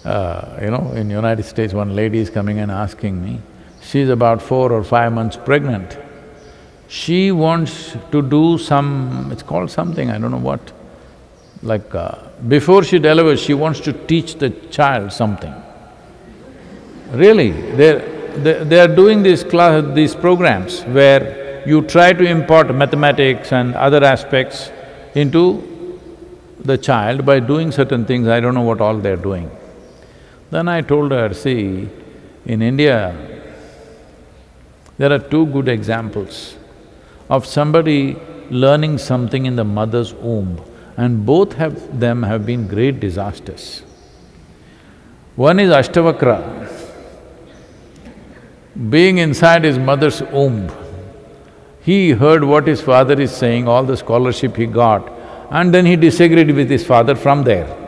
In United States, one lady is coming and asking me, she's about 4 or 5 months pregnant. She wants to do it's called something, I don't know what, before she delivers, she wants to teach the child something. Really, they are doing these programs where you try to impart mathematics and other aspects into the child by doing certain things. I don't know what all they're doing. Then I told her, see, in India, there are 2 good examples of somebody learning something in the mother's womb, and both of them have been great disasters. One is Ashtavakra. Being inside his mother's womb, he heard what his father is saying, all the scholarship he got, and then he disagreed with his father from there.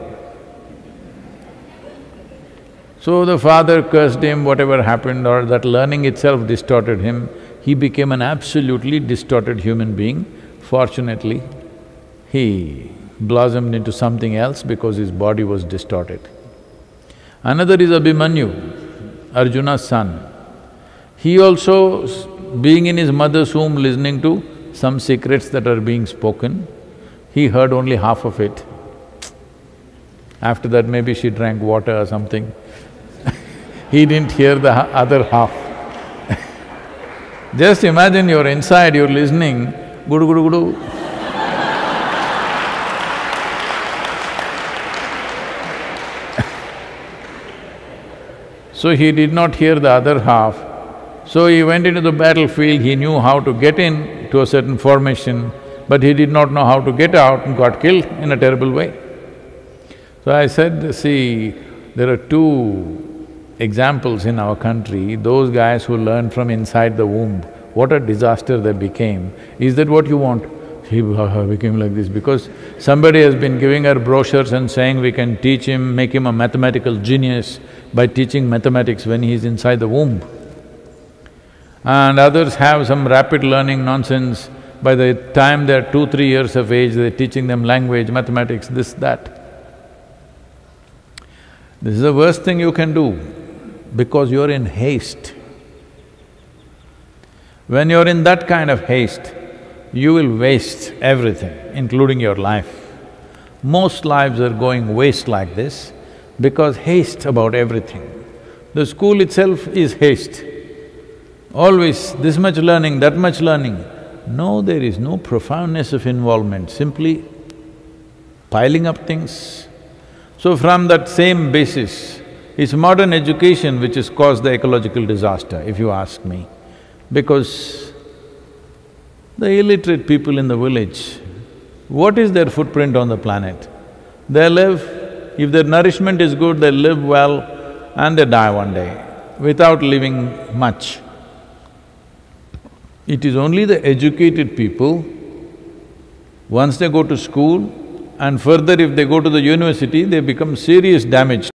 So the father cursed him, whatever happened, or that learning itself distorted him. He became an absolutely distorted human being. Fortunately, he blossomed into something else because his body was distorted. Another is Abhimanyu, Arjuna's son. He also, being in his mother's womb, listening to some secrets that are being spoken, he heard only half of it. After that, maybe she drank water or something. He didn't hear the other half. Just imagine you're inside, you're listening, gudu gudu gudu. So he did not hear the other half. So he went into the battlefield, he knew how to get in to a certain formation, but he did not know how to get out and got killed in a terrible way. So I said, see, there are 2 examples in our country, those guys who learned from inside the womb, what a disaster they became. Is that what you want? He became like this because somebody has been giving her brochures and saying we can teach him, make him a mathematical genius by teaching mathematics when he's inside the womb. And others have some rapid learning nonsense. By the time they're 2, 3 years of age, they're teaching them language, mathematics, this, that. This is the worst thing you can do because you're in haste. When you're in that kind of haste, you will waste everything, including your life. Most lives are going waste like this because haste about everything. The school itself is haste. Always this much learning, that much learning. No, there is no profoundness of involvement, simply piling up things. So from that same basis, it's modern education which has caused the ecological disaster, if you ask me. Because the illiterate people in the village, what is their footprint on the planet? They live, if their nourishment is good, they live well and they die one day without living much. It is only the educated people, once they go to school and further if they go to the university, they become serious damage